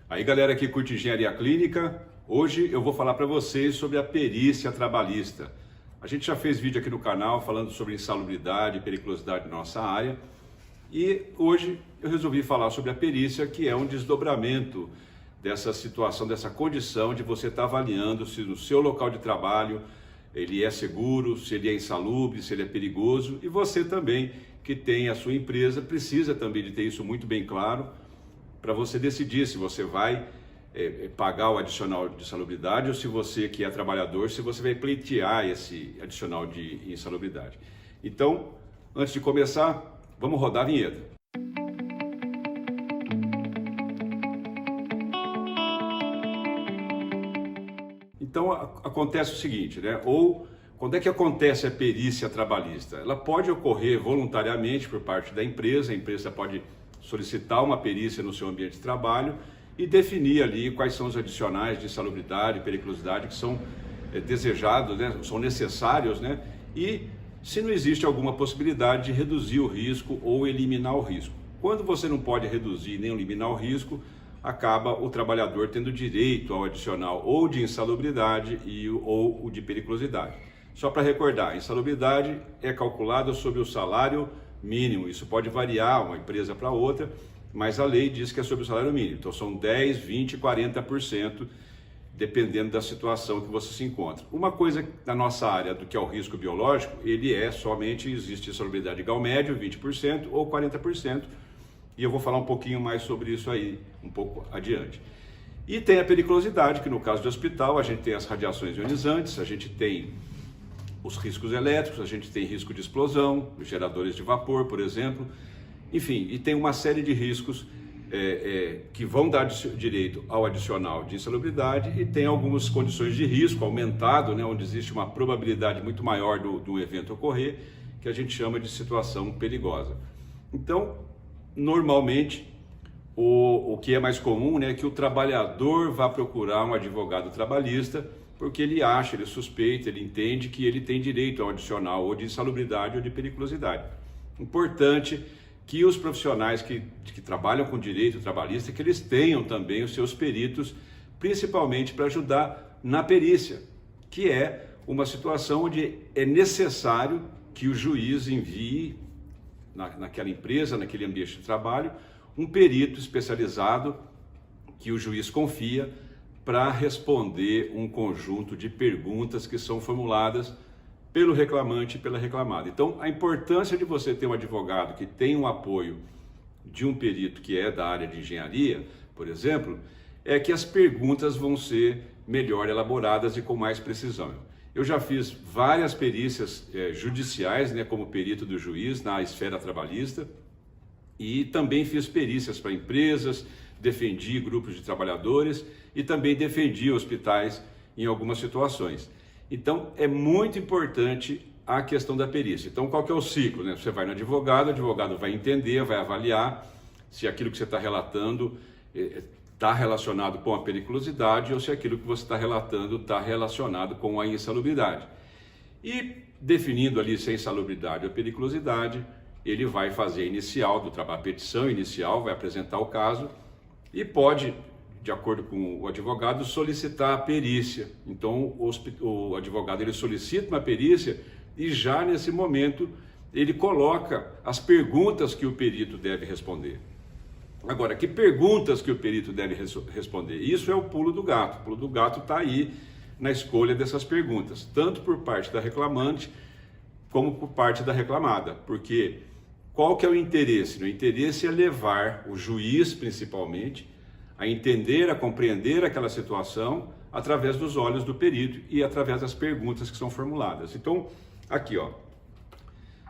Aí galera que curte engenharia clínica, hoje eu vou falar para vocês sobre a perícia trabalhista. A gente já fez vídeo aqui no canal falando sobre insalubridade e periculosidade na nossa área e hoje eu resolvi falar sobre a perícia, que é um desdobramento dessa situação, dessa condição de você estar avaliando se no seu local de trabalho ele é seguro, se ele é insalubre, se ele é perigoso, e você também que tem a sua empresa precisa também de ter isso muito bem claro para você decidir se você vai pagar o adicional de insalubridade ou se você que é trabalhador, se você vai pleitear esse adicional de insalubridade. Então, antes de começar, vamos rodar a vinheta. Então acontece o seguinte, né? Ou quando é que acontece a perícia trabalhista? Ela pode ocorrer voluntariamente por parte da empresa, a empresa pode solicitar uma perícia no seu ambiente de trabalho e definir ali quais são os adicionais de insalubridade e periculosidade que são desejados, né? São necessários, né? E se não existe alguma possibilidade de reduzir o risco ou eliminar o risco. Quando você não pode reduzir nem eliminar o risco, acaba o trabalhador tendo direito ao adicional ou de insalubridade ou o de periculosidade. Só para recordar, a insalubridade é calculada sobre o salário mínimo. Isso pode variar uma empresa para outra, mas a lei diz que é sobre o salário mínimo. Então são 10, 20, 40%, dependendo da situação que você se encontra. Uma coisa na nossa área do que é o risco biológico, ele é somente, existe insalubridade igual médio, 20% ou 40%, e eu vou falar um pouquinho mais sobre isso aí, um pouco adiante. E tem a periculosidade, que no caso do hospital, a gente tem as radiações ionizantes, a gente tem os riscos elétricos, a gente tem risco de explosão, os geradores de vapor, por exemplo, enfim, e tem uma série de riscos que vão dar direito ao adicional de insalubridade e tem algumas condições de risco aumentado, né, onde existe uma probabilidade muito maior do evento ocorrer, que a gente chama de situação perigosa. Então, normalmente, o que é mais comum, né, é que o trabalhador vá procurar um advogado trabalhista porque ele acha, ele suspeita, ele entende que ele tem direito ao adicional ou de insalubridade ou de periculosidade. Importante que os profissionais que trabalham com direito trabalhista, que eles tenham também os seus peritos, principalmente para ajudar na perícia, que é uma situação onde é necessário que o juiz envie naquela empresa, naquele ambiente de trabalho, um perito especializado que o juiz confia para responder um conjunto de perguntas que são formuladas pelo reclamante e pela reclamada. Então, a importância de você ter um advogado que tem um apoio de um perito que é da área de engenharia, por exemplo, é que as perguntas vão ser melhor elaboradas e com mais precisão. Eu já fiz várias perícias judiciais, né, como perito do juiz na esfera trabalhista, e também fiz perícias para empresas, defendi grupos de trabalhadores e também defendi hospitais em algumas situações. Então, é muito importante a questão da perícia. Então, qual que é o ciclo, né? Você vai no advogado, o advogado vai entender, vai avaliar se aquilo que você está relatando está relacionado com a periculosidade ou se aquilo que você está relatando está relacionado com a insalubridade. E definindo ali se é insalubridade ou periculosidade, ele vai fazer a inicial do trabalho, a petição inicial, vai apresentar o caso e pode, de acordo com o advogado, solicitar a perícia. Então, o advogado ele solicita uma perícia e já nesse momento ele coloca as perguntas que o perito deve responder. Agora, que perguntas que o perito deve responder? Isso é o pulo do gato. O pulo do gato está aí na escolha dessas perguntas, tanto por parte da reclamante como por parte da reclamada. Porque qual que é o interesse? O interesse é levar o juiz, principalmente, a entender, a compreender aquela situação através dos olhos do perito e através das perguntas que são formuladas. Então, aqui, ó.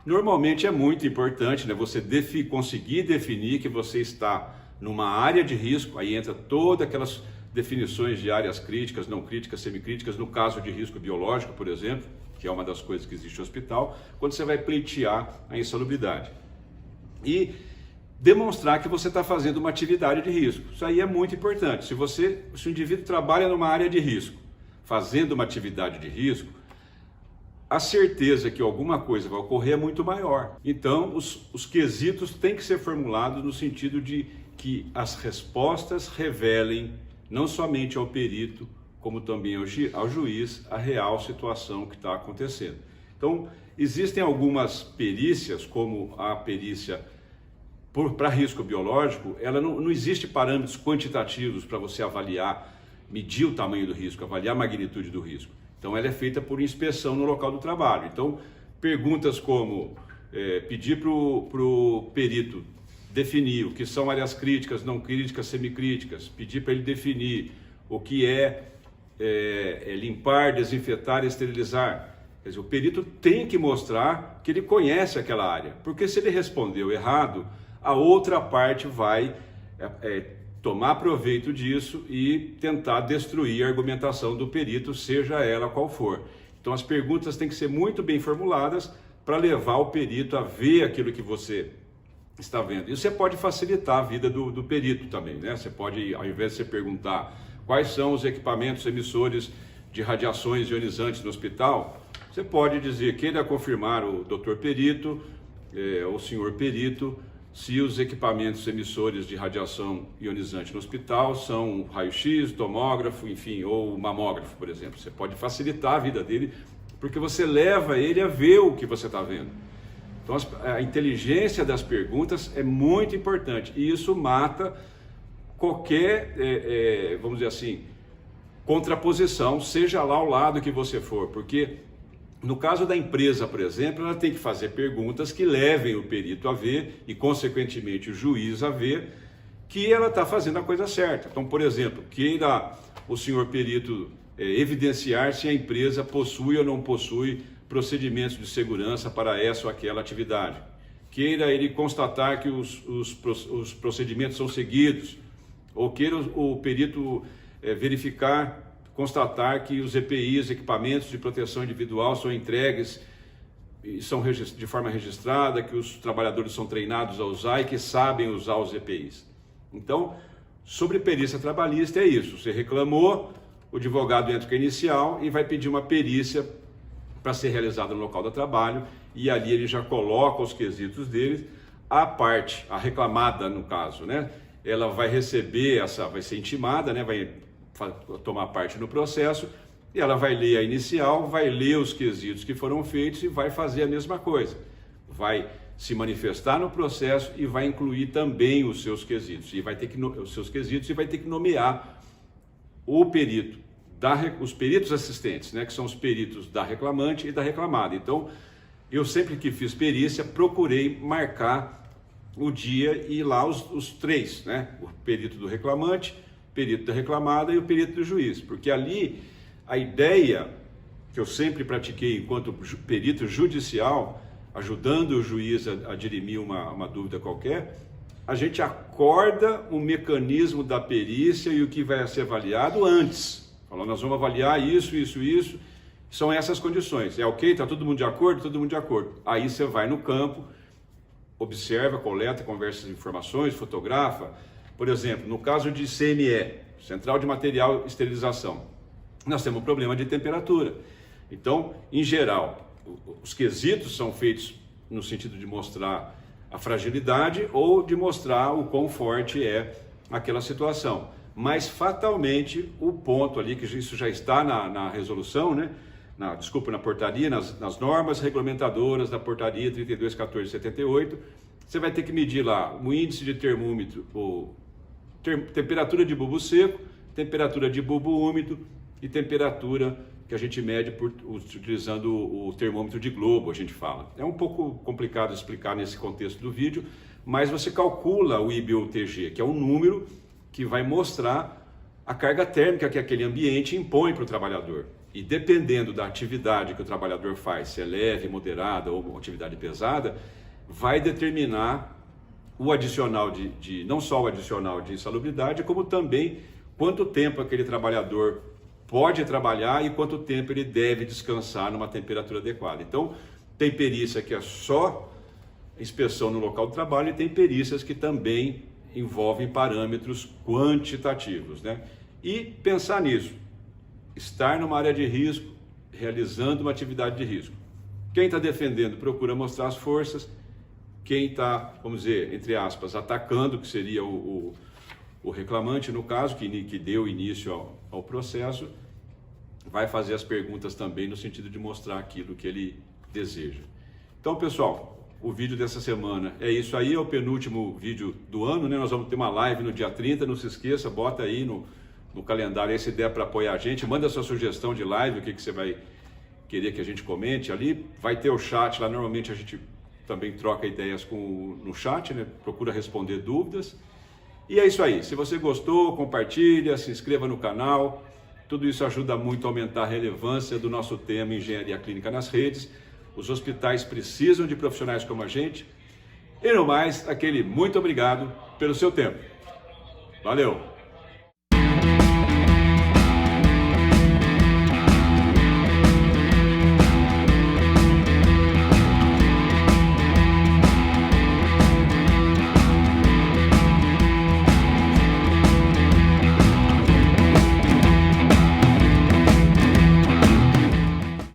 Normalmente é muito importante, né, você conseguir definir que você está numa área de risco, aí entra todas aquelas definições de áreas críticas, não críticas, semicríticas, no caso de risco biológico, por exemplo, que é uma das coisas que existe no hospital, quando você vai pleitear a insalubridade. E demonstrar que você está fazendo uma atividade de risco. Isso aí é muito importante. Se o indivíduo trabalha numa área de risco, fazendo uma atividade de risco, a certeza que alguma coisa vai ocorrer é muito maior. Então, os quesitos têm que ser formulados no sentido de que as respostas revelem não somente ao perito, como também ao juiz, a real situação que está acontecendo. Então, existem algumas perícias, como a perícia para risco biológico, ela não existe parâmetros quantitativos para você avaliar, medir o tamanho do risco, avaliar a magnitude do risco. Então, ela é feita por inspeção no local do trabalho. Então, perguntas como pedir para o perito definir o que são áreas críticas, não críticas, semicríticas, pedir para ele definir o que é limpar, desinfetar e esterilizar. Quer dizer, o perito tem que mostrar que ele conhece aquela área, porque se ele respondeu errado, a outra parte vai tomar proveito disso e tentar destruir a argumentação do perito, seja ela qual for. Então as perguntas têm que ser muito bem formuladas para levar o perito a ver aquilo que você está vendo. Isso você pode facilitar a vida do perito também, né? Você pode, ao invés de você perguntar quais são os equipamentos emissores de radiações ionizantes no hospital, você pode dizer, queira confirmar o doutor perito, o senhor perito, se os equipamentos emissores de radiação ionizante no hospital são raio-x, tomógrafo, enfim, ou mamógrafo, por exemplo. Você pode facilitar a vida dele, porque você leva ele a ver o que você está vendo. Então, a inteligência das perguntas é muito importante, e isso mata qualquer, vamos dizer assim, contraposição, seja lá o lado que você for, porque no caso da empresa, por exemplo, ela tem que fazer perguntas que levem o perito a ver e, consequentemente, o juiz a ver que ela está fazendo a coisa certa. Então, por exemplo, queira o senhor perito evidenciar se a empresa possui ou não possui procedimentos de segurança para essa ou aquela atividade. Queira ele constatar que os procedimentos são seguidos, ou queira o perito verificar, constatar que os EPIs, equipamentos de proteção individual, são entregues e são de forma registrada, que os trabalhadores são treinados a usar e que sabem usar os EPIs. Então, sobre perícia trabalhista é isso. Você reclamou, o advogado entra com a inicial e vai pedir uma perícia para ser realizada no local do trabalho, e ali ele já coloca os quesitos dele. A parte, a reclamada no caso, né? Ela vai receber vai ser intimada, né? Vai tomar parte no processo, e ela vai ler a inicial, vai ler os quesitos que foram feitos e vai fazer a mesma coisa. Vai se manifestar no processo e vai incluir também os seus quesitos, e vai ter que nomear o perito, os peritos assistentes, né, que são os peritos da reclamante e da reclamada. Então, eu sempre que fiz perícia, procurei marcar o dia e lá os três, né, o perito do reclamante, perito da reclamada e o perito do juiz, porque ali a ideia que eu sempre pratiquei enquanto perito judicial, ajudando o juiz a dirimir uma dúvida qualquer, a gente acorda o mecanismo da perícia e o que vai ser avaliado antes. Falando, nós vamos avaliar isso, são essas condições. É ok? Está todo mundo de acordo? Todo mundo de acordo. Aí você vai no campo, observa, coleta, conversa as informações, fotografa. Por exemplo, no caso de CME, Central de Material e Esterilização, nós temos um problema de temperatura. Então, em geral, os quesitos são feitos no sentido de mostrar a fragilidade ou de mostrar o quão forte é aquela situação. Mas, fatalmente, o ponto ali, que isso já está na resolução, né? Na portaria, nas normas regulamentadoras da portaria 32.14.78, você vai ter que medir lá o índice de termômetro, temperatura de bulbo seco, temperatura de bulbo úmido e temperatura que a gente mede utilizando o termômetro de globo, a gente fala. É um pouco complicado explicar nesse contexto do vídeo, mas você calcula o IBU-TG, que é um número que vai mostrar a carga térmica que aquele ambiente impõe para o trabalhador. E dependendo da atividade que o trabalhador faz, se é leve, moderada ou uma atividade pesada, vai determinar o adicional não só o adicional de insalubridade, como também quanto tempo aquele trabalhador pode trabalhar e quanto tempo ele deve descansar numa temperatura adequada. Então, tem perícia que é só inspeção no local do trabalho e tem perícias que também envolvem parâmetros quantitativos, né? E pensar nisso, estar numa área de risco, realizando uma atividade de risco. Quem está defendendo procura mostrar as forças, quem está, vamos dizer, entre aspas, atacando, que seria o reclamante, no caso, que deu início ao processo, vai fazer as perguntas também no sentido de mostrar aquilo que ele deseja. Então, pessoal, o vídeo dessa semana é isso aí, é o penúltimo vídeo do ano, né? Nós vamos ter uma live no dia 30, não se esqueça, bota aí no calendário aí se der para apoiar a gente, manda a sua sugestão de live, o que você vai querer que a gente comente ali, vai ter o chat lá, normalmente a gente também troca ideias no chat, né? Procura responder dúvidas. E é isso aí, se você gostou, compartilha, se inscreva no canal, tudo isso ajuda muito a aumentar a relevância do nosso tema Engenharia Clínica nas redes. Os hospitais precisam de profissionais como a gente. E no mais, aquele muito obrigado pelo seu tempo. Valeu!